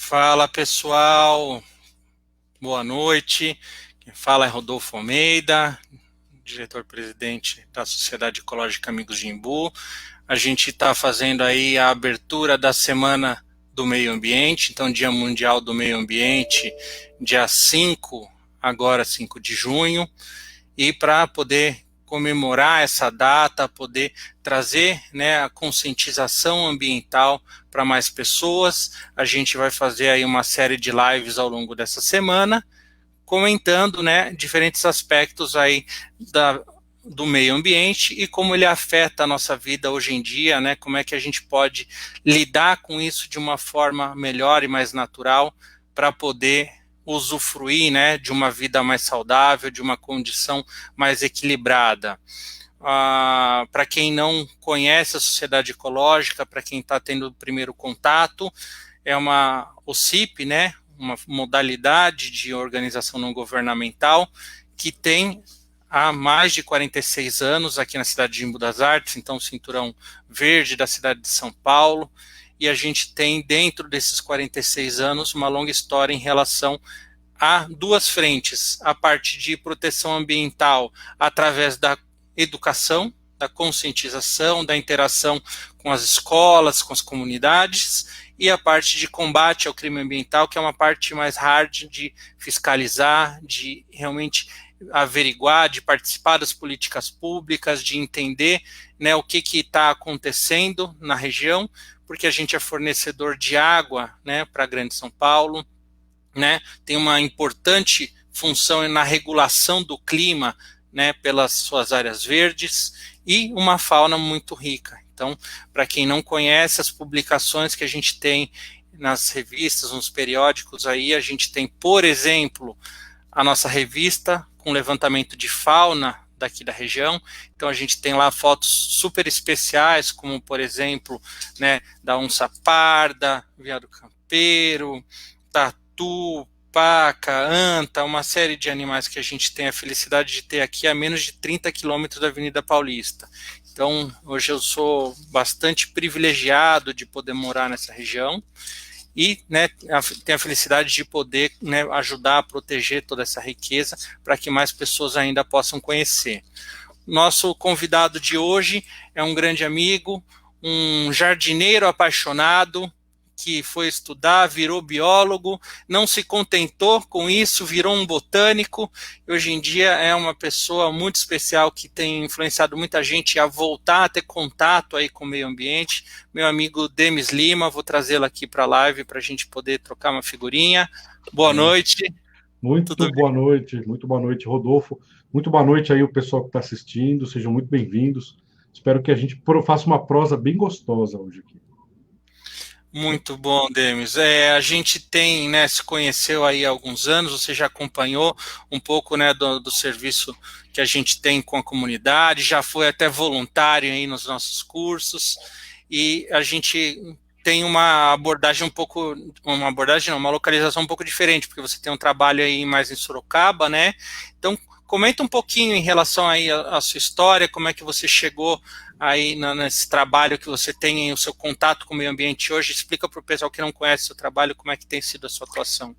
Fala pessoal, boa noite. Quem fala é Rodolfo Almeida, diretor-presidente da Sociedade Ecológica Amigos de Imbu. A gente está fazendo aí a abertura da Semana do Meio Ambiente, então Dia Mundial do Meio Ambiente, dia 5, agora 5 de junho, e para poder comemorar essa data, poder trazer, né, a conscientização ambiental para mais pessoas. A gente vai fazer aí uma série de lives ao longo dessa semana, comentando, né, diferentes aspectos aí do meio ambiente e como ele afeta a nossa vida hoje em dia, né, como é que a gente pode lidar com isso de uma forma melhor e mais natural para poder usufruir, né, de uma vida mais saudável, de uma condição mais equilibrada. Para quem não conhece a sociedade ecológica, para quem está tendo o primeiro contato, é uma OCIP, né, uma modalidade de organização não governamental que tem há mais de 46 anos aqui na cidade de Embu das Artes, então cinturão verde da cidade de São Paulo, e a gente tem dentro desses 46 anos uma longa história em relação a duas frentes, a parte de proteção ambiental através da educação, da conscientização, da interação com as escolas, com as comunidades, e a parte de combate ao crime ambiental, que é uma parte mais hard de fiscalizar, de realmente averiguar, de participar das políticas públicas, de entender, né, o que está acontecendo na região, porque a gente é fornecedor de água, né, para a Grande São Paulo, né, tem uma importante função na regulação do clima, né, pelas suas áreas verdes, e uma fauna muito rica. Então, para quem não conhece as publicações que a gente tem nas revistas, nos periódicos aí, a gente tem, por exemplo, a nossa revista com levantamento de fauna daqui da região. Então a gente tem lá fotos super especiais, como por exemplo, né, da onça parda, veado campeiro, tatu, paca, anta, uma série de animais que a gente tem a felicidade de ter aqui a menos de 30 quilômetros da Avenida Paulista. Então hoje eu sou bastante privilegiado de poder morar nessa região e, né, tem a felicidade de poder, né, ajudar a proteger toda essa riqueza para que mais pessoas ainda possam conhecer. Nosso convidado de hoje é um grande amigo, um jardineiro apaixonado, que foi estudar, virou biólogo, não se contentou com isso, virou um botânico, e hoje em dia é uma pessoa muito especial que tem influenciado muita gente a voltar a ter contato aí com o meio ambiente. Meu amigo Demis Lima, vou trazê-lo aqui para a live para a gente poder trocar uma figurinha. Boa noite. Tudo bem? Muito boa noite, Rodolfo. Muito boa noite aí o pessoal que está assistindo, sejam muito bem-vindos. Espero que a gente faça uma prosa bem gostosa hoje aqui. Muito bom, Demis. A gente tem, né, se conheceu aí há alguns anos, você já acompanhou um pouco, né, do serviço que a gente tem com a comunidade, já foi até voluntário aí nos nossos cursos, e a gente tem uma abordagem uma localização um pouco diferente, porque você tem um trabalho aí mais em Sorocaba, né? Então, comenta um pouquinho em relação aí à sua história, como é que você chegou aí nesse trabalho que você tem, o seu contato com o meio ambiente hoje. Explica para o pessoal que não conhece o seu trabalho, como é que tem sido a sua atuação.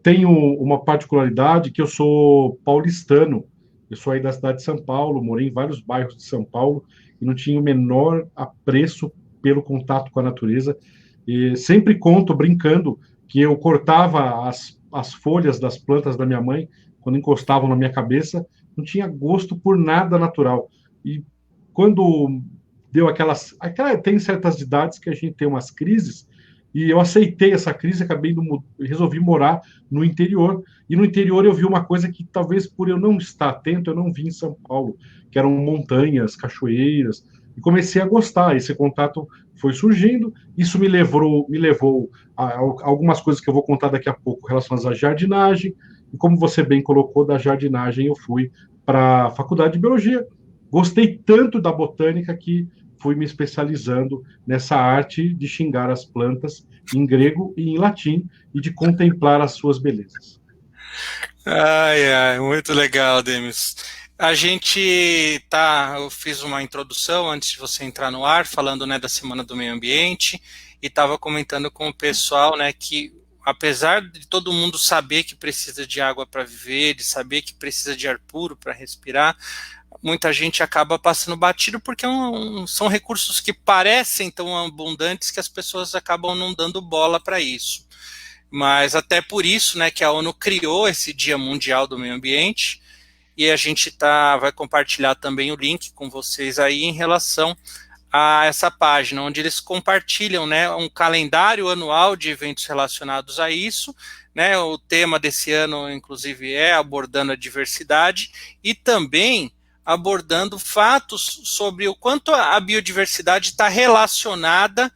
Tenho uma particularidade que eu sou paulistano, eu sou aí da cidade de São Paulo, morei em vários bairros de São Paulo e não tinha o menor apreço pelo contato com a natureza. E sempre conto, brincando, que eu cortava as folhas das plantas da minha mãe quando encostavam na minha cabeça, não tinha gosto por nada natural. E quando deu tem certas idades que a gente tem umas crises, e eu aceitei essa crise, resolvi morar no interior, e no interior eu vi uma coisa que talvez por eu não estar atento, eu não vi em São Paulo, que eram montanhas, cachoeiras, e comecei a gostar, esse contato foi surgindo, isso me levou a algumas coisas que eu vou contar daqui a pouco relacionadas à jardinagem, e como você bem colocou, da jardinagem eu fui para a faculdade de biologia, gostei tanto da botânica que fui me especializando nessa arte de xingar as plantas em grego e em latim e de contemplar as suas belezas. Ai, ai, muito legal, Demis. Eu fiz uma introdução antes de você entrar no ar, falando, né, da Semana do Meio Ambiente, e estava comentando com o pessoal, né, que apesar de todo mundo saber que precisa de água para viver, de saber que precisa de ar puro para respirar, muita gente acaba passando batido porque são recursos que parecem tão abundantes que as pessoas acabam não dando bola para isso. Mas até por isso, né, que a ONU criou esse Dia Mundial do Meio Ambiente, e a gente vai compartilhar também o link com vocês aí em relação a essa página, onde eles compartilham, né, um calendário anual de eventos relacionados a isso, né, o tema desse ano, inclusive, é abordando a diversidade e também abordando fatos sobre o quanto a biodiversidade está relacionada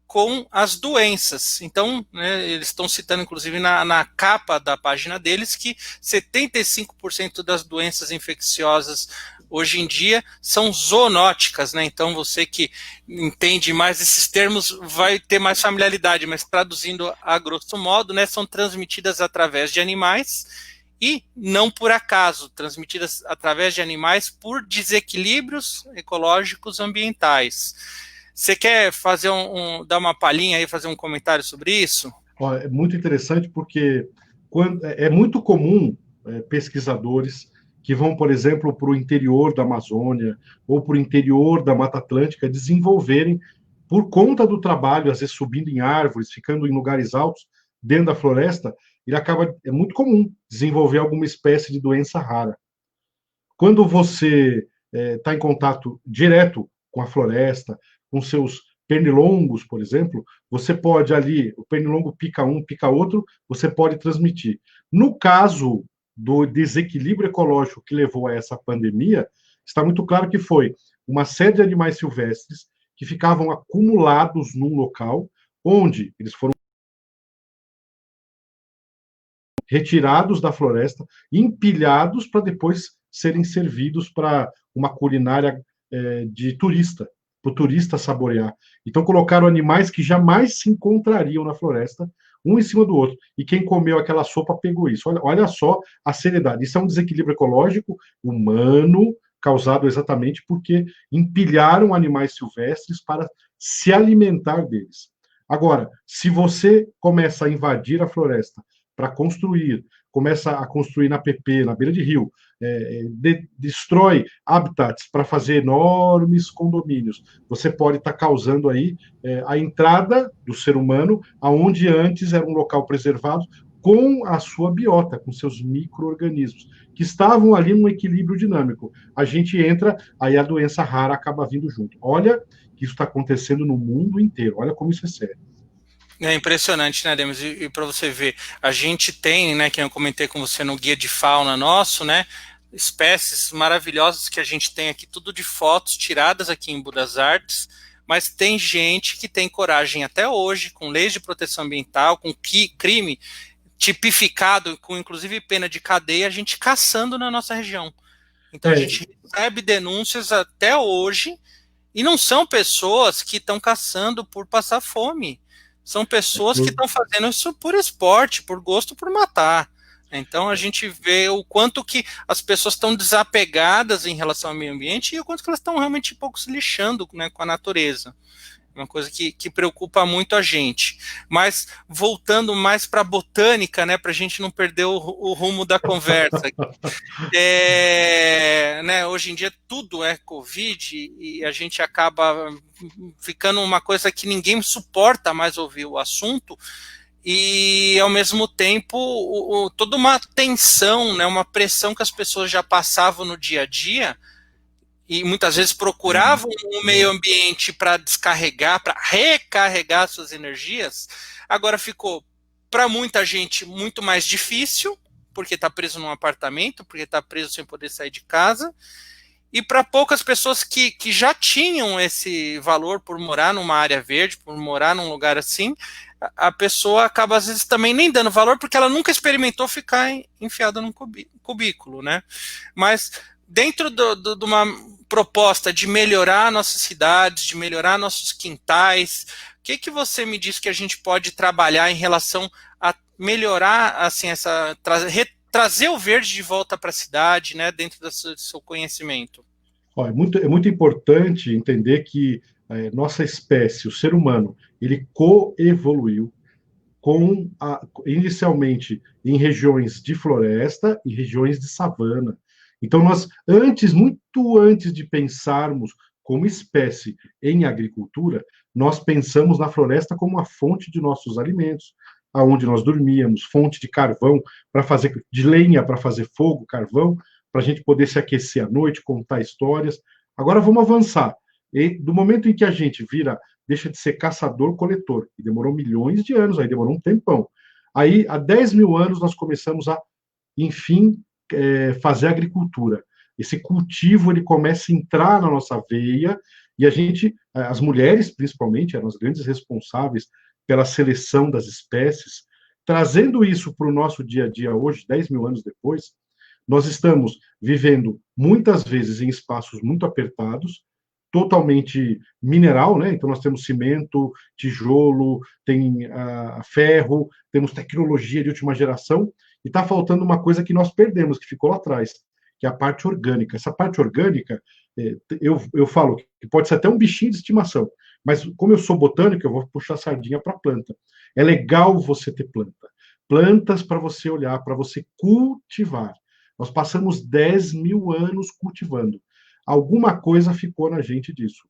com as doenças. Então, né, eles estão citando, inclusive, na capa da página deles, que 75% das doenças infecciosas hoje em dia são zoonóticas, né? Então, você que entende mais esses termos vai ter mais familiaridade, mas traduzindo a grosso modo, né, são transmitidas através de animais e não por acaso, transmitidas através de animais por desequilíbrios ecológicos ambientais. Você quer fazer dar uma palhinha aí, fazer um comentário sobre isso? Ó, é muito interessante porque é muito comum pesquisadores que vão, por exemplo, para o interior da Amazônia ou para o interior da Mata Atlântica desenvolverem, por conta do trabalho, às vezes subindo em árvores, ficando em lugares altos, dentro da floresta, é muito comum desenvolver alguma espécie de doença rara. Quando você está em contato direto com a floresta, com seus pernilongos, por exemplo, você pode ali, o pernilongo pica um, pica outro, você pode transmitir. No caso do desequilíbrio ecológico que levou a essa pandemia, está muito claro que foi uma série de animais silvestres que ficavam acumulados num local, onde eles foram retirados da floresta, empilhados para depois serem servidos para uma culinária de turista, para o turista saborear. Então colocaram animais que jamais se encontrariam na floresta, um em cima do outro. E quem comeu aquela sopa pegou isso. Olha só a seriedade. Isso é um desequilíbrio ecológico humano causado exatamente porque empilharam animais silvestres para se alimentar deles. Agora, se você começa a invadir a floresta para construir, começa a construir na PP, na beira de rio, destrói habitats para fazer enormes condomínios. Você pode estar causando aí a entrada do ser humano aonde antes era um local preservado com a sua biota, com seus micro-organismos, que estavam ali num equilíbrio dinâmico. A gente entra, aí a doença rara acaba vindo junto. Olha que isso está acontecendo no mundo inteiro. Olha como isso é sério. É impressionante, né, Demis? E para você ver, a gente tem, né, que eu comentei com você no guia de fauna nosso, né, espécies maravilhosas que a gente tem aqui, tudo de fotos tiradas aqui em Budas Artes, mas tem gente que tem coragem até hoje, com leis de proteção ambiental, com crime tipificado, com inclusive pena de cadeia, a gente caçando na nossa região. Então a gente recebe denúncias até hoje, e não são pessoas que estão caçando por passar fome. São pessoas que estão fazendo isso por esporte, por gosto, por matar. Então a gente vê o quanto que as pessoas estão desapegadas em relação ao meio ambiente e o quanto que elas estão realmente pouco se lixando, né, com a natureza. É uma coisa que preocupa muito a gente. Mas voltando mais para a botânica, né, para a gente não perder o rumo da conversa. Né, hoje em dia tudo é Covid e a gente acaba ficando uma coisa que ninguém suporta mais ouvir o assunto e ao mesmo tempo toda uma tensão, né, uma pressão que as pessoas já passavam no dia a dia e muitas vezes procuravam um meio ambiente para descarregar, para recarregar suas energias, agora ficou para muita gente muito mais difícil, porque está preso num apartamento, porque está preso sem poder sair de casa, e para poucas pessoas que já tinham esse valor por morar numa área verde, por morar num lugar assim, a pessoa acaba às vezes também nem dando valor, porque ela nunca experimentou ficar enfiada num cubículo, né? Mas dentro de uma proposta de melhorar nossas cidades, de melhorar nossos quintais, o que você me diz que a gente pode trabalhar em relação a melhorar assim trazer o verde de volta para a cidade, né, dentro do seu conhecimento? É muito importante entender que nossa espécie, o ser humano, ele coevoluiu inicialmente em regiões de floresta e regiões de savana. Então, nós, muito antes de pensarmos como espécie em agricultura, nós pensamos na floresta como a fonte de nossos alimentos, aonde nós dormíamos, fonte de carvão para fazer, de lenha para fazer fogo, carvão, para a gente poder se aquecer à noite, contar histórias. Agora vamos avançar. E do momento em que a gente deixa de ser caçador-coletor, e demorou milhões de anos, aí demorou um tempão. Aí, há 10 mil anos, nós começamos a, enfim, fazer agricultura. Esse cultivo, ele começa a entrar na nossa veia, e a gente, as mulheres, principalmente, eram as grandes responsáveis pela seleção das espécies. Trazendo isso para o nosso dia a dia hoje, 10 mil anos depois, nós estamos vivendo, muitas vezes, em espaços muito apertados, totalmente mineral, né? Então nós temos cimento, tijolo, tem ferro, temos tecnologia de última geração, e está faltando uma coisa que nós perdemos, que ficou lá atrás, que é a parte orgânica. Essa parte orgânica, eu falo que pode ser até um bichinho de estimação, mas como eu sou botânico, eu vou puxar a sardinha para a planta. É legal você ter planta. Plantas para você olhar, para você cultivar. Nós passamos 10 mil anos cultivando. Alguma coisa ficou na gente disso.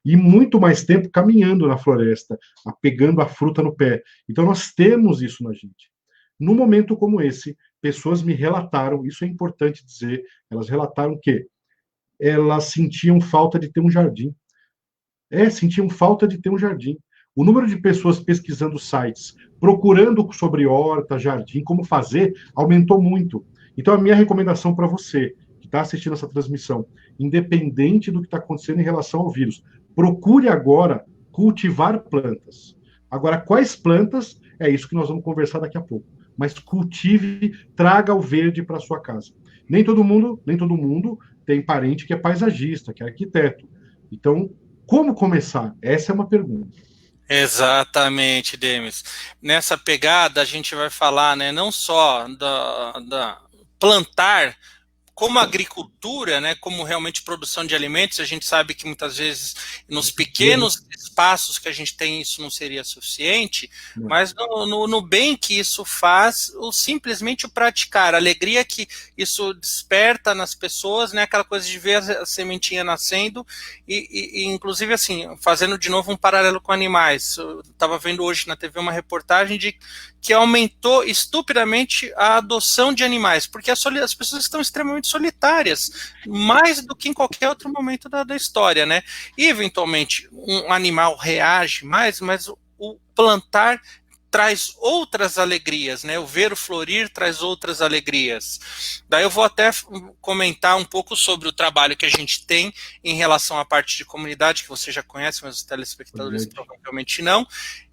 E muito mais tempo caminhando na floresta, pegando a fruta no pé. Então, nós temos isso na gente. Num momento como esse, pessoas me relataram, isso é importante dizer, elas relataram que elas sentiam falta de ter um jardim. Sentiam falta de ter um jardim. O número de pessoas pesquisando sites, procurando sobre horta, jardim, como fazer, aumentou muito. Então, a minha recomendação para você, que está assistindo essa transmissão, independente do que está acontecendo em relação ao vírus, procure agora cultivar plantas. Agora, quais plantas? É isso que nós vamos conversar daqui a pouco. Mas cultive, traga o verde para sua casa. Nem todo mundo tem parente que é paisagista, que é arquiteto. Então, como começar? Essa é uma pergunta. Exatamente, Demis. Nessa pegada a gente vai falar, né, não só da plantar como agricultura, né, como realmente produção de alimentos. A gente sabe que muitas vezes nos pequenos espaços que a gente tem isso não seria suficiente, mas no bem que isso faz, simplesmente o praticar, a alegria que isso desperta nas pessoas, né, aquela coisa de ver a sementinha nascendo e inclusive assim, fazendo de novo um paralelo com animais. Eu estava vendo hoje na TV uma reportagem de que aumentou estupidamente a adoção de animais, porque as pessoas estão extremamente solitárias, mais do que em qualquer outro momento da história, né? E, eventualmente, um animal reage mais, mas o plantar traz outras alegrias, né? O ver o florir traz outras alegrias. Daí eu vou até comentar um pouco sobre o trabalho que a gente tem em relação à parte de comunidade, que você já conhece, mas os telespectadores provavelmente não,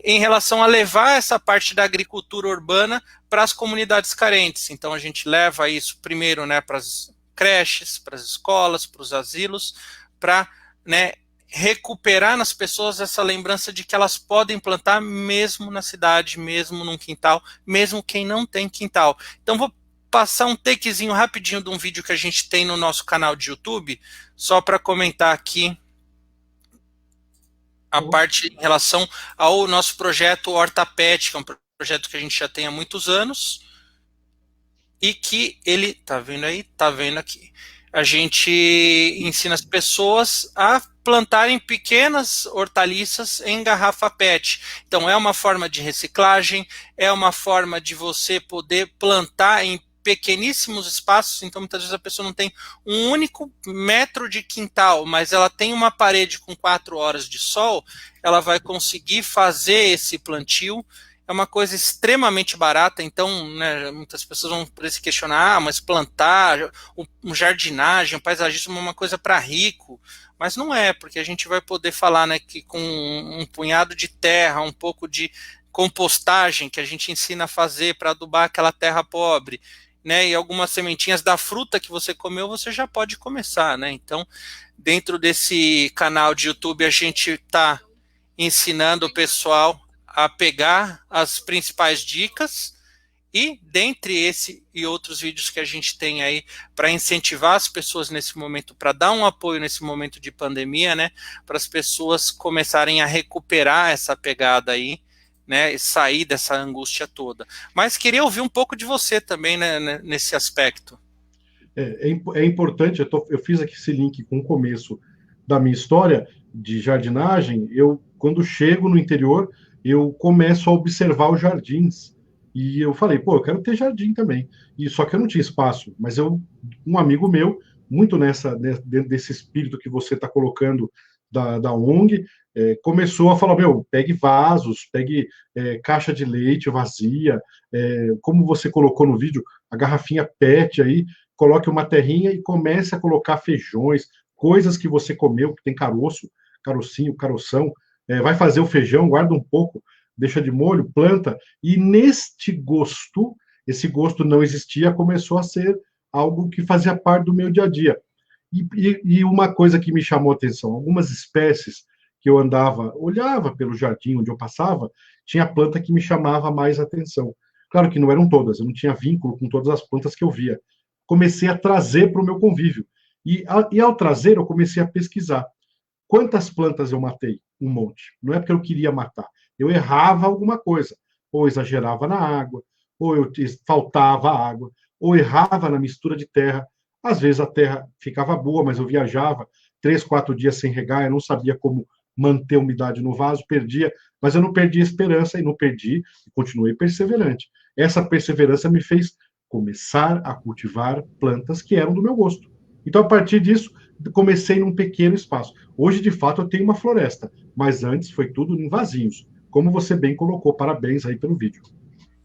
em relação a levar essa parte da agricultura urbana para as comunidades carentes. Então a gente leva isso primeiro, né, para as creches, para as escolas, para os asilos, para, né, recuperar nas pessoas essa lembrança de que elas podem plantar mesmo na cidade, mesmo num quintal, mesmo quem não tem quintal. Então vou passar um takezinho rapidinho de um vídeo que a gente tem no nosso canal de YouTube, só para comentar aqui a parte em relação ao nosso projeto Horta Pet, que é um projeto que a gente já tem há muitos anos, e que ele, tá vendo aí? Tá vendo aqui. A gente ensina as pessoas a plantarem pequenas hortaliças em garrafa PET. Então é uma forma de reciclagem, é uma forma de você poder plantar em pequeníssimos espaços. Então muitas vezes a pessoa não tem um único metro de quintal, mas ela tem uma parede com 4 horas de sol, ela vai conseguir fazer esse plantio. É uma coisa extremamente barata, então, né, muitas pessoas vão se questionar, mas plantar, jardinagem, paisagismo é uma coisa para rico, mas não é, porque a gente vai poder falar, né, que com um punhado de terra, um pouco de compostagem que a gente ensina a fazer para adubar aquela terra pobre, né, e algumas sementinhas da fruta que você comeu, você já pode começar, né? Então, dentro desse canal de YouTube, a gente está ensinando o pessoal a pegar as principais dicas E dentre esse e outros vídeos que a gente tem aí para incentivar as pessoas nesse momento, para dar um apoio nesse momento de pandemia, né, para as pessoas começarem a recuperar essa pegada aí, né, e sair dessa angústia toda. Mas queria ouvir um pouco de você também, né, nesse aspecto. É importante, eu fiz aqui esse link com o começo da minha história de jardinagem. Eu, quando chego no interior, eu começo a observar os jardins. E eu falei, pô, eu quero ter jardim também. E só que eu não tinha espaço, mas um amigo meu, muito dentro desse espírito que você está colocando da ONG, começou a falar, meu, pegue vasos, pegue caixa de leite vazia, como você colocou no vídeo, a garrafinha PET aí, coloque uma terrinha e comece a colocar feijões, coisas que você comeu, que tem caroço, carocinho, caroção, vai fazer o feijão, guarda um pouco, deixa de molho, planta, e neste gosto, esse gosto não existia, começou a ser algo que fazia parte do meu dia a dia. E uma coisa que me chamou a atenção, algumas espécies que eu andava, olhava pelo jardim onde eu passava, tinha planta que me chamava mais atenção. Claro que não eram todas, eu não tinha vínculo com todas as plantas que eu via. Comecei a trazer para o meu convívio. E ao trazer, eu comecei a pesquisar. Quantas plantas eu matei? Um monte. Não é porque eu queria matar. Eu errava alguma coisa. Ou exagerava na água, ou eu faltava água, ou errava na mistura de terra. Às vezes a terra ficava boa, mas eu viajava 3, 4 dias sem regar, eu não sabia como manter umidade no vaso, perdia, mas eu não perdi a esperança e não perdi, e continuei perseverante. Essa perseverança me fez começar a cultivar plantas que eram do meu gosto. Então, a partir disso, comecei num pequeno espaço. Hoje, de fato, eu tenho uma floresta, mas antes foi tudo em vasinhos, como você bem colocou. Parabéns aí pelo vídeo.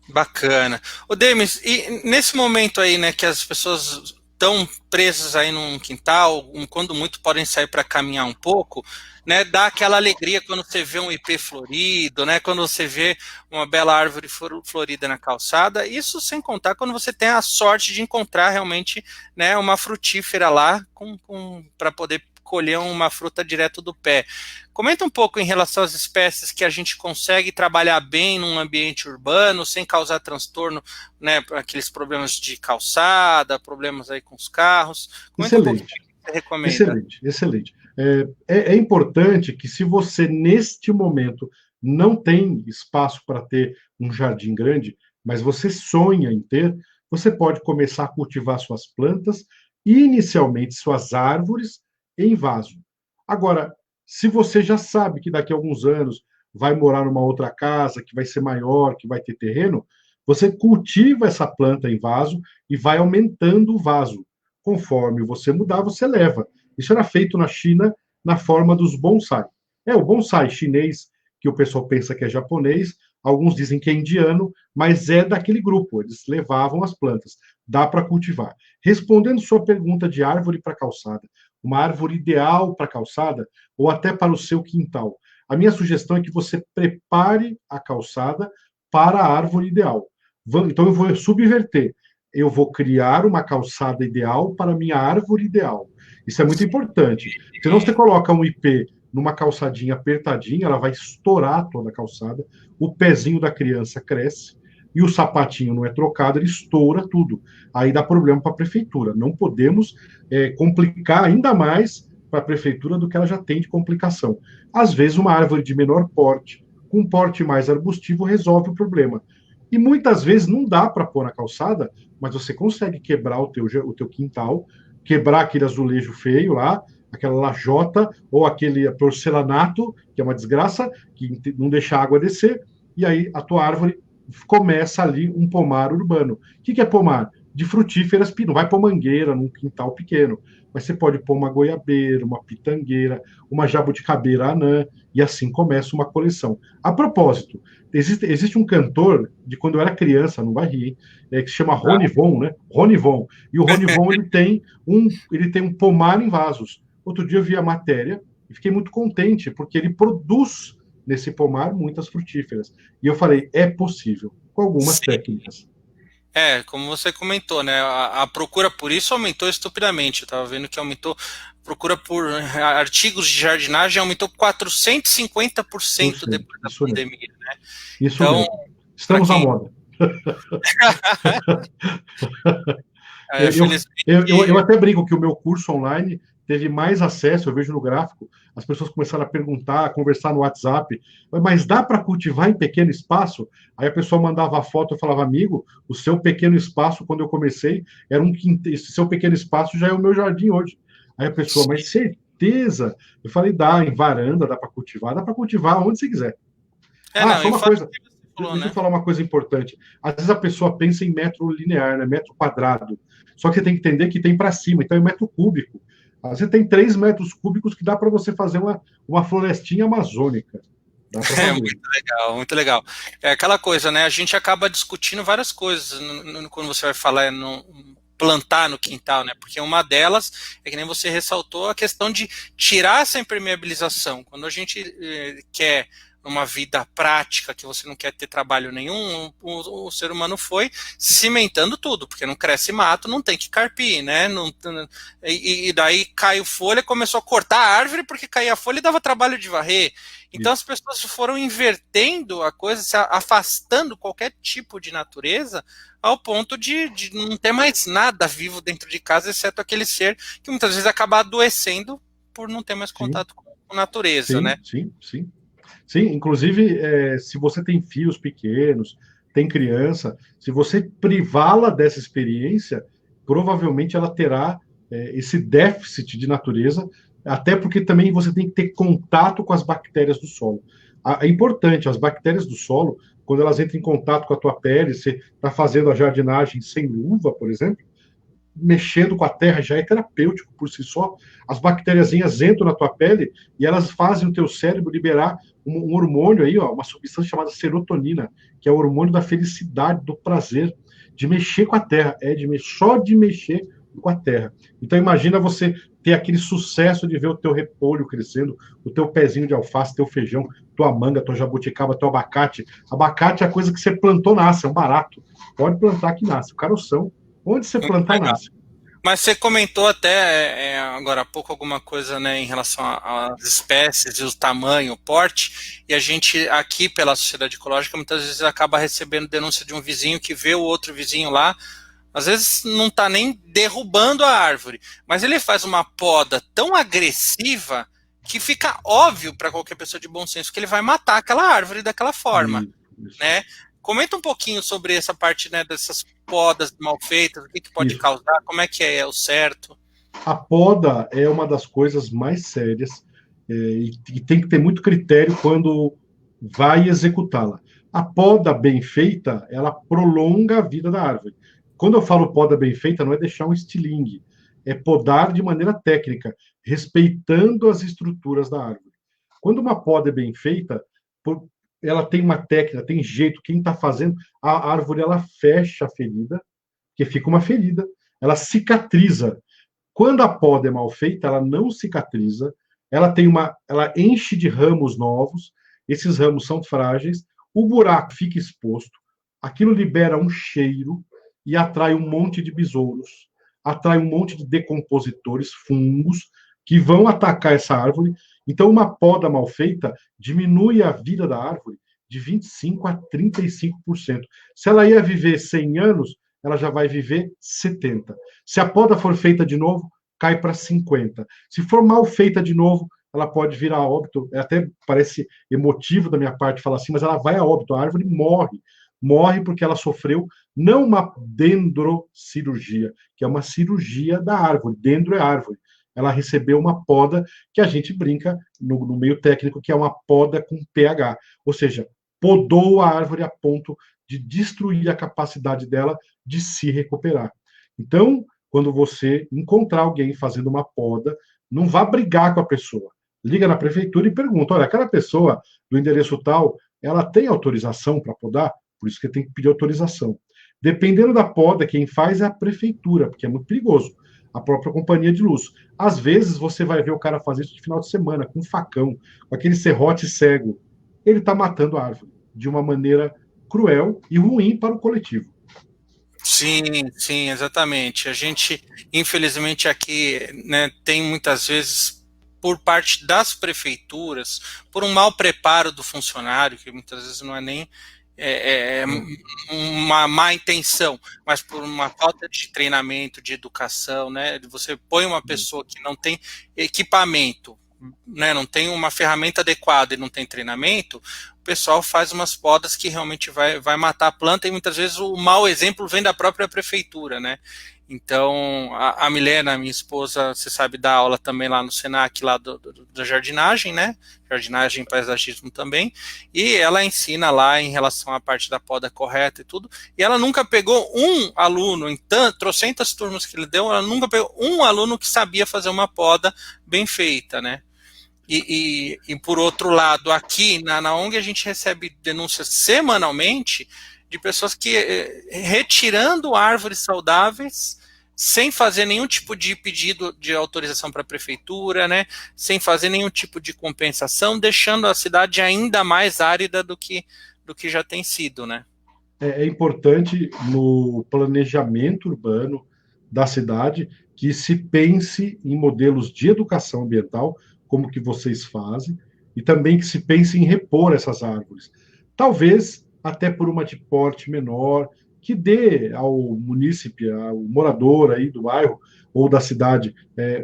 Bacana. Ô Demis, e nesse momento aí, né, que as pessoas estão presas aí num quintal, quando muito podem sair para caminhar um pouco, né, dá aquela alegria quando você vê um ipê florido, né, quando você vê uma bela árvore florida na calçada, isso sem contar quando você tem a sorte de encontrar realmente, né, uma frutífera lá para poder colher uma fruta direto do pé. Comenta um pouco em relação às espécies que a gente consegue trabalhar bem num ambiente urbano, sem causar transtorno, né, aqueles problemas de calçada, problemas aí com os carros. Comenta um pouco o Excelente, que você recomenda. excelente, excelente. É importante que, se você, neste momento, não tem espaço para ter um jardim grande, mas você sonha em ter, você pode começar a cultivar suas plantas, inicialmente suas árvores, em vaso. Agora, se você já sabe que daqui a alguns anos vai morar numa outra casa, que vai ser maior, que vai ter terreno, você cultiva essa planta em vaso e vai aumentando o vaso. Conforme você mudar, você leva. Isso era feito na China na forma dos bonsai. O bonsai chinês, que o pessoal pensa que é japonês, alguns dizem que é indiano, mas é daquele grupo, eles levavam as plantas. Dá para cultivar. Respondendo sua pergunta de árvore para calçada, uma árvore ideal para calçada ou até para o seu quintal. A minha sugestão é que você prepare a calçada para a árvore ideal. Então eu vou subverter. Eu vou criar uma calçada ideal para a minha árvore ideal. Isso é muito importante. Senão você coloca um IP numa calçadinha apertadinha, ela vai estourar toda a calçada, o pezinho da criança cresce e o sapatinho não é trocado, ele estoura tudo. Aí dá problema para a prefeitura. Não podemos complicar ainda mais para a prefeitura do que ela já tem de complicação. Às vezes, uma árvore de menor porte, com um porte mais arbustivo, resolve o problema. E muitas vezes não dá para pôr na calçada, mas você consegue quebrar o teu quintal, quebrar aquele azulejo feio lá, aquela lajota ou aquele porcelanato, que é uma desgraça, que não deixa a água descer, e aí a tua árvore começa ali um pomar urbano. O que é pomar? De frutíferas, não vai pôr mangueira num quintal pequeno, mas você pode pôr uma goiabeira, uma pitangueira, uma jabuticabeira anã, e assim começa uma coleção. A propósito, existe um cantor de quando eu era criança, não vai rir, que se chama Rony Von, né? Rony Von. E o Rony Von ele tem um pomar em vasos. Outro dia eu vi a matéria e fiquei muito contente, porque ele produz nesse pomar muitas frutíferas. E eu falei, é possível, com algumas Sim. técnicas. Como você comentou, né? A procura por isso aumentou estupidamente. Eu estava vendo que aumentou a procura por artigos de jardinagem aumentou 450% depois da Isso mesmo. pandemia, né? Isso Então, mesmo. para Estamos à quem moda. É, Eu, eu felizmente, até brinco que o meu curso online teve mais acesso, eu vejo no gráfico, as pessoas começaram a perguntar, a conversar no WhatsApp, mas dá para cultivar em pequeno espaço? Aí a pessoa mandava a foto, eu falava, amigo, o seu pequeno espaço, quando eu comecei, era um quintal, esse seu pequeno espaço já é o meu jardim hoje. Aí a pessoa, mas certeza? Eu falei, dá, em varanda dá para cultivar onde você quiser. Ah, não, só e uma fala coisa, o que você falou, deixa eu né? falar uma coisa importante. Às vezes a pessoa pensa em metro linear, né? Metro quadrado. Só que você tem que entender que tem para cima, então é metro cúbico. Você tem 3 metros cúbicos que dá para você fazer uma florestinha amazônica. Dá para É fazer. muito legal, muito legal. É aquela coisa, né? A gente acaba discutindo várias coisas quando você vai falar no plantar no quintal, né? Porque uma delas é que nem você ressaltou a questão de tirar essa impermeabilização. Quando a gente quer uma vida prática, que você não quer ter trabalho nenhum, o ser humano foi cimentando tudo, porque não cresce mato, não tem que carpir, né? E daí caiu folha, começou a cortar a árvore, porque caía folha e dava trabalho de varrer. Então as Isso. pessoas foram invertendo a coisa, se afastando qualquer tipo de natureza, ao ponto de não ter mais nada vivo dentro de casa, exceto aquele ser que muitas vezes acaba adoecendo por não ter mais Sim, contato com a natureza, né? sim, sim, sim. Sim, inclusive, se você tem filhos pequenos, tem criança, se você privá-la dessa experiência, provavelmente ela terá esse déficit de natureza, até porque também você tem que ter contato com as bactérias do solo. É importante, as bactérias do solo, quando elas entram em contato com a tua pele, você está fazendo a jardinagem sem luva, por exemplo, mexendo com a terra já é terapêutico por si só. As bactériazinhas entram na tua pele e elas fazem o teu cérebro liberar um hormônio aí, ó, uma substância chamada serotonina, que é o hormônio da felicidade, do prazer, de mexer com a terra, só de mexer com a terra. Então imagina você ter aquele sucesso de ver o teu repolho crescendo, o teu pezinho de alface, teu feijão, tua manga, tua jabuticaba, teu abacate. Abacate é a coisa que você plantou, nasce, é um barato. Pode plantar que nasce. O caroção, onde você plantar, Legal. nasce. Mas você comentou até agora há pouco alguma coisa, né, em relação às espécies e o tamanho, o porte, e a gente aqui pela sociedade ecológica muitas vezes acaba recebendo denúncia de um vizinho que vê o outro vizinho lá, às vezes não está nem derrubando a árvore, mas ele faz uma poda tão agressiva que fica óbvio para qualquer pessoa de bom senso que ele vai matar aquela árvore daquela forma, Isso, né? Comenta um pouquinho sobre essa parte, né, dessas podas mal feitas, o que, que pode isso. causar, como é que é o certo. A poda é uma das coisas mais sérias e tem que ter muito critério quando vai executá-la. A poda bem feita, ela prolonga a vida da árvore. Quando eu falo poda bem feita, não é deixar um estilingue, é podar de maneira técnica, respeitando as estruturas da árvore. Quando uma poda é bem feita, ela tem uma técnica, tem jeito, quem está fazendo, a árvore ela fecha a ferida, que fica uma ferida, ela cicatriza. Quando a poda é mal feita, ela não cicatriza, ela enche de ramos novos, esses ramos são frágeis, o buraco fica exposto, aquilo libera um cheiro e atrai um monte de besouros, atrai um monte de decompositores, fungos, que vão atacar essa árvore. Então, uma poda mal feita diminui a vida da árvore de 25 a 35%. Se ela ia viver 100 anos, ela já vai viver 70. Se a poda for feita de novo, cai para 50. Se for mal feita de novo, ela pode vir a óbito. Até parece emotivo da minha parte falar assim, mas ela vai a óbito, a árvore morre. Morre porque ela sofreu não uma dendrocirurgia, que é uma cirurgia da árvore. Dendro é árvore. Ela recebeu uma poda que a gente brinca no meio técnico, que é uma poda com pH. Ou seja, podou a árvore a ponto de destruir a capacidade dela de se recuperar. Então, quando você encontrar alguém fazendo uma poda, não vá brigar com a pessoa. Liga na prefeitura e pergunta: olha, aquela pessoa do endereço tal, ela tem autorização para podar? Por isso que tem que pedir autorização. Dependendo da poda, quem faz é a prefeitura, porque é muito perigoso. A própria companhia de luz. Às vezes você vai ver o cara fazer isso de final de semana, com um facão, com aquele serrote cego. Ele está matando a árvore de uma maneira cruel e ruim para o coletivo. Sim, sim, exatamente. A gente, infelizmente, aqui, né, tem muitas vezes, por parte das prefeituras, por um mau preparo do funcionário, que muitas vezes não é nem uma má intenção, mas por uma falta de treinamento, de educação, né? Você põe uma pessoa que não tem equipamento, né, não tem uma ferramenta adequada e não tem treinamento, o pessoal faz umas podas que realmente vai matar a planta, e muitas vezes o mau exemplo vem da própria prefeitura, né? Então, a Milena, minha esposa, você sabe, dá aula também lá no Senac, lá da jardinagem, né? Jardinagem e paisagismo também, e ela ensina lá em relação à parte da poda correta e tudo, e ela nunca pegou um aluno, em trocentas turmas que ele deu, ela nunca pegou um aluno que sabia fazer uma poda bem feita, né? E por outro lado, aqui na ONG a gente recebe denúncias semanalmente de pessoas que retirando árvores saudáveis sem fazer nenhum tipo de pedido de autorização para a prefeitura, né, sem fazer nenhum tipo de compensação, deixando a cidade ainda mais árida do que já tem sido, né? É importante no planejamento urbano da cidade que se pense em modelos de educação ambiental, como que vocês fazem, e também que se pense em repor essas árvores. Talvez até por uma de porte menor, que dê ao munícipe, ao morador aí do bairro ou da cidade,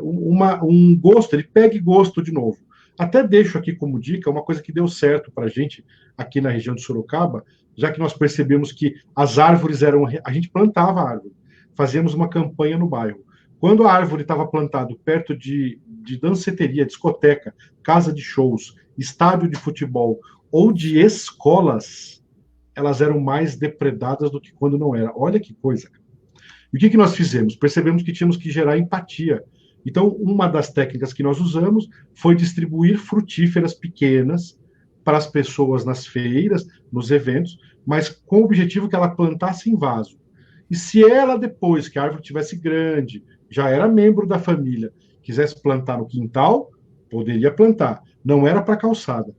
um gosto, ele pegue gosto de novo. Até deixo aqui como dica uma coisa que deu certo para a gente aqui na região de Sorocaba, já que nós percebemos que as árvores eram. A gente plantava a árvore, fazíamos uma campanha no bairro. Quando a árvore estava plantada perto de danceteria, discoteca, casa de shows, estádio de futebol ou de escolas, elas eram mais depredadas do que quando não era. Olha que coisa. E o que nós fizemos? Percebemos que tínhamos que gerar empatia. Então, uma das técnicas que nós usamos foi distribuir frutíferas pequenas para as pessoas nas feiras, nos eventos, mas com o objetivo que ela plantasse em vaso. E se ela, depois que a árvore tivesse grande, já era membro da família, quisesse plantar no quintal, poderia plantar. Não era para calçada.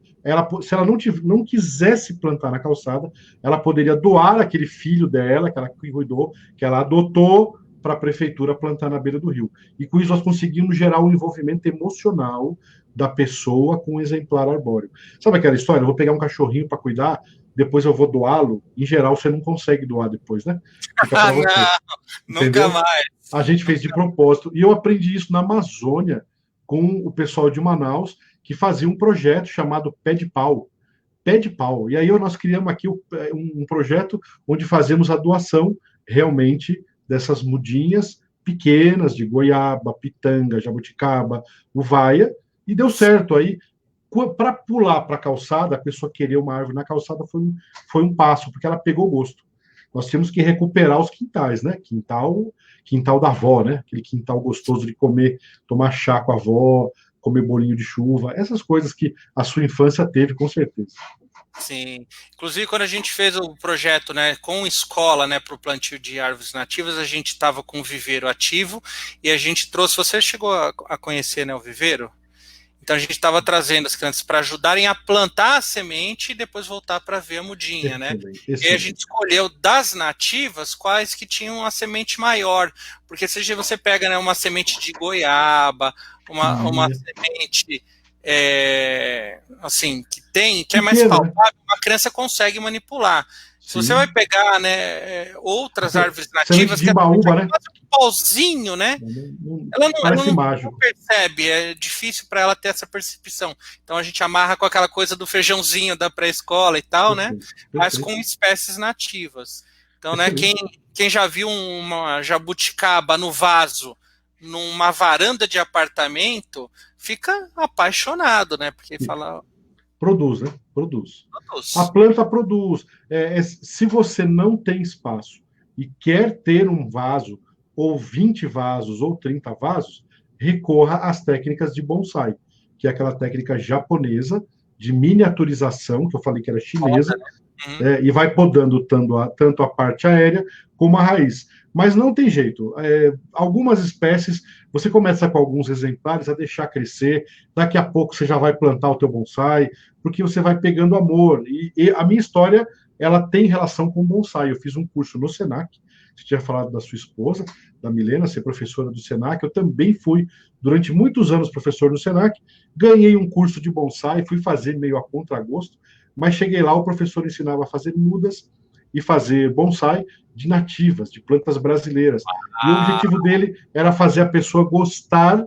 Se ela não quisesse plantar na calçada, ela poderia doar aquele filho dela, que ela cuidou, que ela adotou, para a prefeitura plantar na beira do rio. E com isso nós conseguimos gerar um envolvimento emocional da pessoa com o exemplar arbóreo. Sabe aquela história? Eu vou pegar um cachorrinho para cuidar, depois eu vou doá-lo. Em geral, você não consegue doar depois, né? Fica para você. Não, nunca mais. A gente fez de propósito. E eu aprendi isso na Amazônia com o pessoal de Manaus, que fazia um projeto chamado Pé de Pau. Pé de Pau. E aí nós criamos aqui um projeto onde fazemos a doação realmente dessas mudinhas pequenas de goiaba, pitanga, jabuticaba, uvaia, e deu certo. Aí, para pular para a calçada, a pessoa querer uma árvore na calçada foi um passo, porque ela pegou gosto. Nós temos que recuperar os quintais, né? Quintal da avó, né? Aquele quintal gostoso de comer, tomar chá com a avó, comer bolinho de chuva, essas coisas que a sua infância teve, com certeza. Sim, inclusive quando a gente fez o projeto, né, com escola, né, para o plantio de árvores nativas, a gente estava com o viveiro ativo e a gente trouxe. Você chegou a conhecer, né, o viveiro? Então a gente estava trazendo as crianças para ajudarem a plantar a semente e depois voltar para ver a mudinha, né? E aí a gente escolheu das nativas quais que tinham a semente maior, porque se você pega, né, uma semente de goiaba, uma semente assim que é mais palpável, a criança consegue manipular. Se você vai pegar, né, outras árvores nativas de baúba, né? Um pauzinho, né? Ela não percebe, é difícil para ela ter essa percepção. Então a gente amarra com aquela coisa do feijãozinho da pré-escola e tal, né? Mas com espécies nativas. Então, né, quem já viu uma jabuticaba no vaso, numa varanda de apartamento, fica apaixonado, né? Porque fala... Produz, né? Produz. A planta produz. Se você não tem espaço e quer ter um vaso, ou 20 vasos, ou 30 vasos, recorra às técnicas de bonsai, que é aquela técnica japonesa de miniaturização, que eu falei que era chinesa, e vai podando tanto a parte aérea como a raiz. Mas não tem jeito. Algumas espécies, você começa com alguns exemplares a deixar crescer, daqui a pouco você já vai plantar o teu bonsai, porque você vai pegando amor. E a minha história, ela tem relação com bonsai. Eu fiz um curso no Senac, você tinha falado da sua esposa, da Milena, ser professora do Senac. Eu também fui, durante muitos anos, professor no Senac. Ganhei um curso de bonsai, fui fazer meio a contragosto, mas cheguei lá, o professor ensinava a fazer mudas e fazer bonsai de nativas, de plantas brasileiras. E o Ah, objetivo dele era fazer a pessoa gostar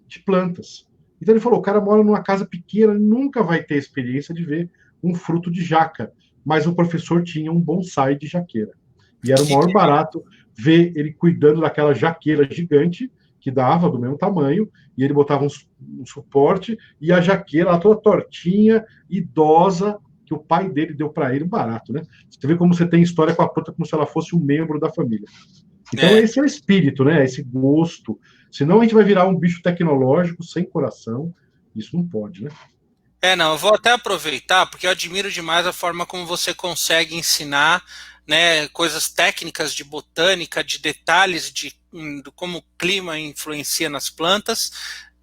de plantas. Então ele falou: o cara mora numa casa pequena, nunca vai ter experiência de ver um fruto de jaca. Mas o professor tinha um bonsai de jaqueira. E era o que, maior barato ver ele cuidando daquela jaqueira gigante que dava do mesmo tamanho, e ele botava um suporte, e a jaqueira lá toda tortinha, idosa, que o pai dele deu para ele, barato, né? Você vê como você tem história com a planta como se ela fosse um membro da família. Então, é, esse é o espírito, né? Esse gosto. Senão a gente vai virar um bicho tecnológico, sem coração. Isso não pode, né? não, eu vou até aproveitar, porque eu admiro demais a forma como você consegue ensinar, né, coisas técnicas de botânica, de detalhes de como o clima influencia nas plantas,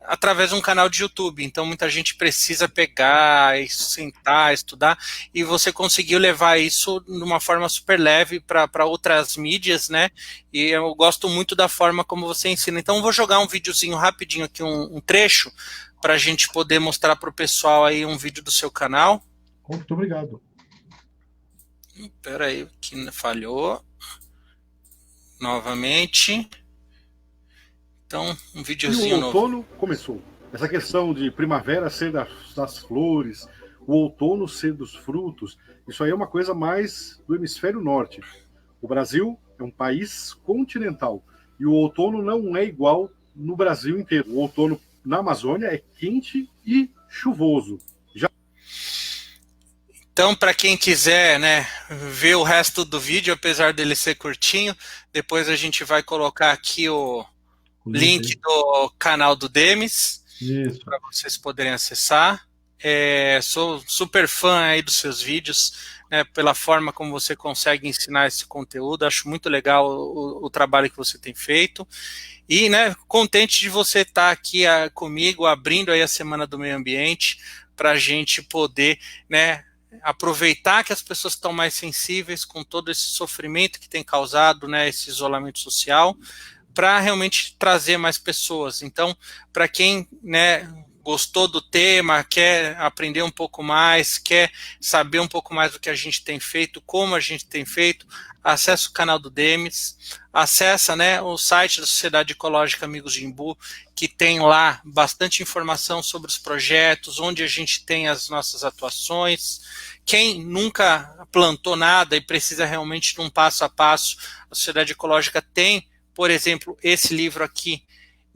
através de um canal de YouTube. Então, muita gente precisa pegar e sentar, estudar, e você conseguiu levar isso de uma forma super leve para outras mídias, né? E eu gosto muito da forma como você ensina. Então, eu vou jogar um videozinho rapidinho aqui, um trecho, para a gente poder mostrar para o pessoal aí um vídeo do seu canal. Muito obrigado. Espera aí, que falhou novamente. Então, um E o videozinho novo. outono começou. Essa questão de primavera ser das flores, o outono ser dos frutos, isso aí é uma coisa mais do hemisfério norte. O Brasil é um país continental e o outono não é igual no Brasil inteiro. O outono na Amazônia é quente e chuvoso. Então, para quem quiser, né, ver o resto do vídeo, apesar dele ser curtinho, depois a gente vai colocar aqui o link do canal do Demis Isso. para vocês poderem acessar. Sou super fã aí dos seus vídeos, né, pela forma como você consegue ensinar esse conteúdo. Acho muito legal o trabalho que você tem feito. E, né, contente de você estar aqui comigo, abrindo aí a Semana do Meio Ambiente, para a gente poder, né, aproveitar que as pessoas estão mais sensíveis com todo esse sofrimento que tem causado, né, esse isolamento social, para realmente trazer mais pessoas. Então, para quem, né, gostou do tema, quer aprender um pouco mais, quer saber um pouco mais do que a gente tem feito, como a gente tem feito, acessa o canal do Demis, acessa, né, o site da Sociedade Ecológica Amigos de Imbu, que tem lá bastante informação sobre os projetos, onde a gente tem as nossas atuações. Quem nunca plantou nada e precisa realmente de um passo a passo, a Sociedade Ecológica tem, por exemplo, esse livro aqui,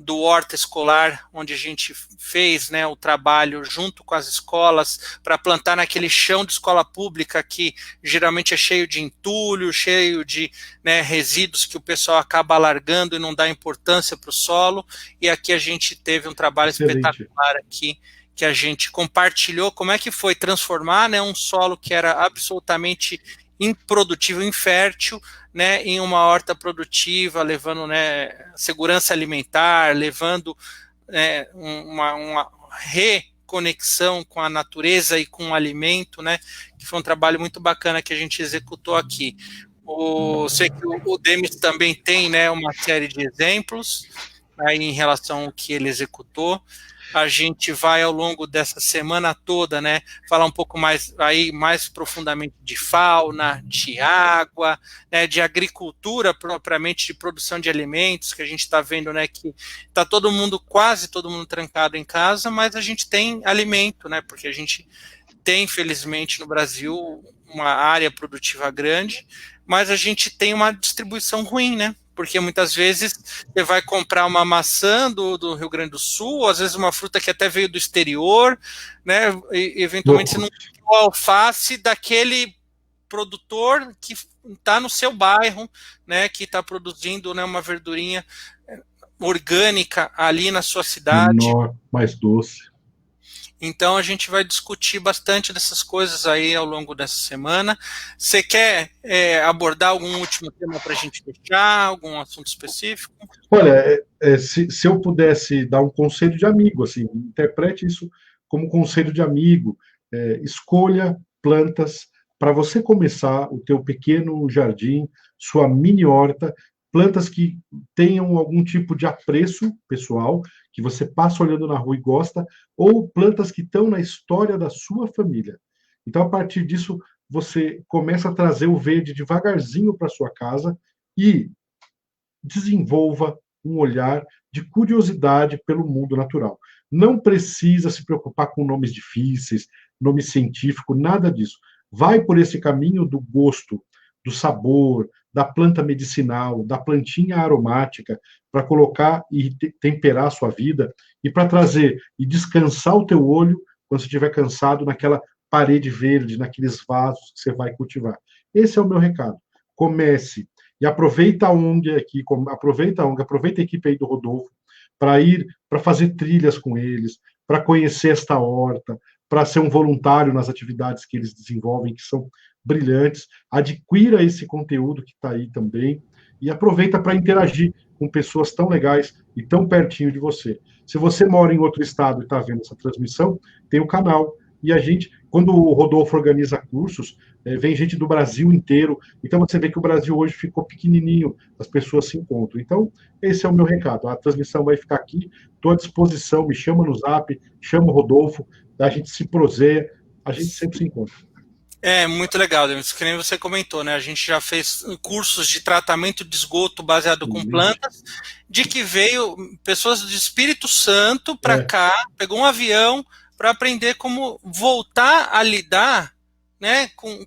do Horta Escolar, onde a gente fez, né, o trabalho junto com as escolas para plantar naquele chão de escola pública que geralmente é cheio de entulho, cheio de, né, resíduos que o pessoal acaba largando e não dá importância para o solo. E aqui a gente teve um trabalho Excelente. espetacular aqui, que a gente compartilhou como é que foi transformar, né, um solo que era absolutamente improdutivo, infértil, né, em uma horta produtiva, levando, né, segurança alimentar, levando, né, uma reconexão com a natureza e com o alimento, né, que foi um trabalho muito bacana que a gente executou aqui. Sei que o Demis também tem, né, uma série de exemplos aí em relação ao que ele executou. A gente vai ao longo dessa semana toda, né, falar um pouco mais aí mais profundamente de fauna, de água, né, de agricultura propriamente, de produção de alimentos, que a gente está vendo, né, que está quase todo mundo trancado em casa, mas a gente tem alimento, né, porque a gente tem, felizmente, no Brasil uma área produtiva grande, mas a gente tem uma distribuição ruim, né? Porque muitas vezes você vai comprar uma maçã do Rio Grande do Sul, às vezes uma fruta que até veio do exterior, né? E eventualmente você não tem alface daquele produtor que está no seu bairro, né? Que está produzindo, né, uma verdurinha orgânica ali na sua cidade. Menor, mais doce. Então a gente vai discutir bastante dessas coisas aí ao longo dessa semana. Você quer abordar algum último tema para a gente fechar, algum assunto específico? Olha, se eu pudesse dar um conselho de amigo, assim, interprete isso como conselho de amigo. Escolha plantas para você começar o teu pequeno jardim, sua mini horta, plantas que tenham algum tipo de apreço pessoal, que você passa olhando na rua e gosta, ou plantas que estão na história da sua família. Então, a partir disso, você começa a trazer o verde devagarzinho para sua casa e desenvolva um olhar de curiosidade pelo mundo natural. Não precisa se preocupar com nomes difíceis, nome científico, nada disso. Vai por esse caminho do gosto, do sabor, da planta medicinal, da plantinha aromática, para colocar e temperar a sua vida e para trazer e descansar o teu olho quando você estiver cansado naquela parede verde, naqueles vasos que você vai cultivar. Esse é o meu recado. Comece e aproveita a ONG aqui, aproveita a equipe aí do Rodolfo para fazer trilhas com eles, para conhecer esta horta, para ser um voluntário nas atividades que eles desenvolvem, que são brilhantes. Adquira esse conteúdo que está aí também e aproveita para interagir com pessoas tão legais e tão pertinho de você. Se você mora em outro estado e está vendo essa transmissão, tem o canal. E a gente, quando o Rodolfo organiza cursos, vem gente do Brasil inteiro. Então você vê que o Brasil hoje ficou pequenininho, as pessoas se encontram. Então, esse é o meu recado. A transmissão vai ficar aqui, estou à disposição, me chama no Zap, chama o Rodolfo, a gente se proseia, a gente sempre se encontra. É muito legal, Demis, que nem você comentou, né? A gente já fez cursos de tratamento de esgoto baseado com plantas, de que veio pessoas do Espírito Santo para cá, pegou um avião para aprender como voltar a lidar, né, com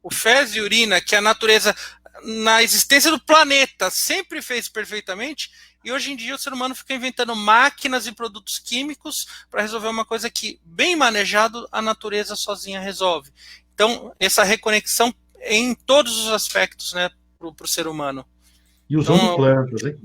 o fezes e urina, que a natureza, na existência do planeta, sempre fez perfeitamente. E hoje em dia o ser humano fica inventando máquinas e produtos químicos para resolver uma coisa que, bem manejado, a natureza sozinha resolve. Então, essa reconexão em todos os aspectos, né, para o ser humano. E usando plantas, hein?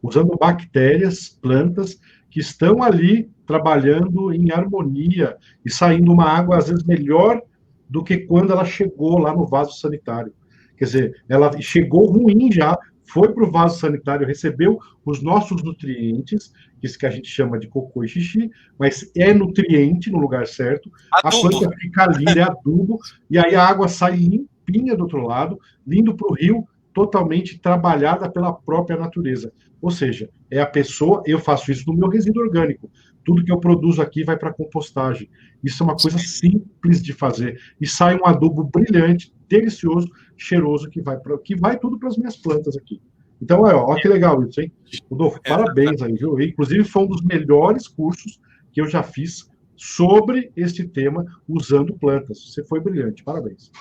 Usando bactérias, plantas, que estão ali trabalhando em harmonia e saindo uma água, às vezes, melhor do que quando ela chegou lá no vaso sanitário. Quer dizer, ela chegou ruim já, foi para o vaso sanitário, recebeu os nossos nutrientes, isso que a gente chama de cocô e xixi, mas é nutriente no lugar certo, adubo. A planta fica linda, é adubo, e aí a água sai limpinha do outro lado, indo para o rio, totalmente trabalhada pela própria natureza. Ou seja, é a pessoa, eu faço isso no meu resíduo orgânico, tudo que eu produzo aqui vai para compostagem. Isso é uma coisa simples de fazer, e sai um adubo brilhante, delicioso, cheiroso, que vai tudo para as minhas plantas aqui. Então, ó que legal isso, hein? Rodolfo, parabéns aí, viu? Inclusive, foi um dos melhores cursos que eu já fiz sobre este tema, usando plantas. Você foi brilhante, parabéns.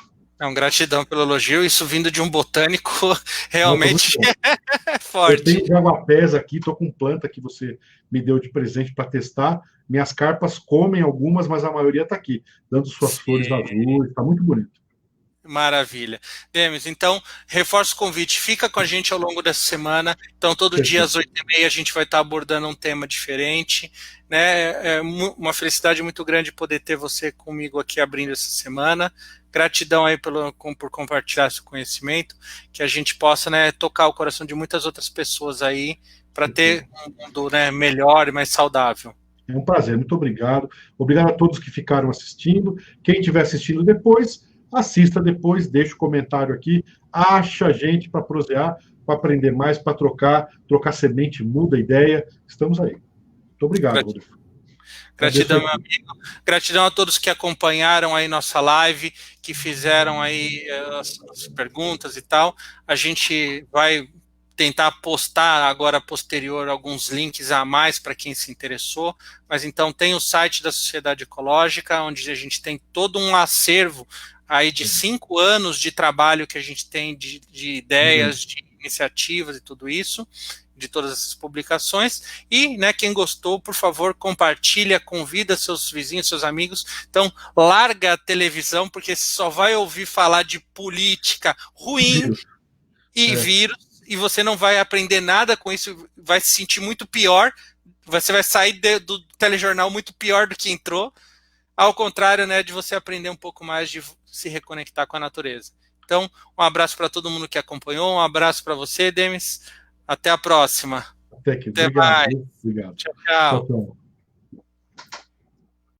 Gratidão pelo elogio, isso vindo de um botânico realmente é forte. Eu tenho de aguapés aqui, estou com planta que você me deu de presente para testar. Minhas carpas comem algumas, mas a maioria está aqui, dando suas flores azuis, está muito bonito. Maravilha. Demis, então, reforço o convite, fica com a gente ao longo dessa semana, então todo dia às 8h30 a gente vai estar abordando um tema diferente, né? É uma felicidade muito grande poder ter você comigo aqui abrindo essa semana, gratidão aí por compartilhar esse conhecimento, que a gente possa, né, tocar o coração de muitas outras pessoas aí, para ter um mundo, né, melhor e mais saudável. É um prazer, muito obrigado. Obrigado a todos que ficaram assistindo, quem estiver assistindo depois, assista depois, deixa o comentário aqui, acha a gente para prosear, para aprender mais, para trocar semente, muda ideia, estamos aí. Muito obrigado, Rodolfo. Gratidão, meu amigo. Gratidão a todos que acompanharam aí nossa live, que fizeram aí as perguntas e tal. A gente vai tentar postar agora posterior alguns links a mais para quem se interessou, mas então tem o site da Sociedade Ecológica, onde a gente tem todo um acervo aí de 5 anos de trabalho que a gente tem de ideias, de iniciativas e tudo isso, de todas essas publicações, e, né, quem gostou, por favor, compartilha, convida seus vizinhos, seus amigos, então larga a televisão, porque você só vai ouvir falar de política ruim e vírus, e você não vai aprender nada com isso, vai se sentir muito pior, você vai sair do telejornal muito pior do que entrou, ao contrário, né, de você aprender um pouco mais de se reconectar com a natureza. Então, um abraço para todo mundo que acompanhou, um abraço para você, Demis, até a próxima. Até mais. Obrigado. Tchau, tchau.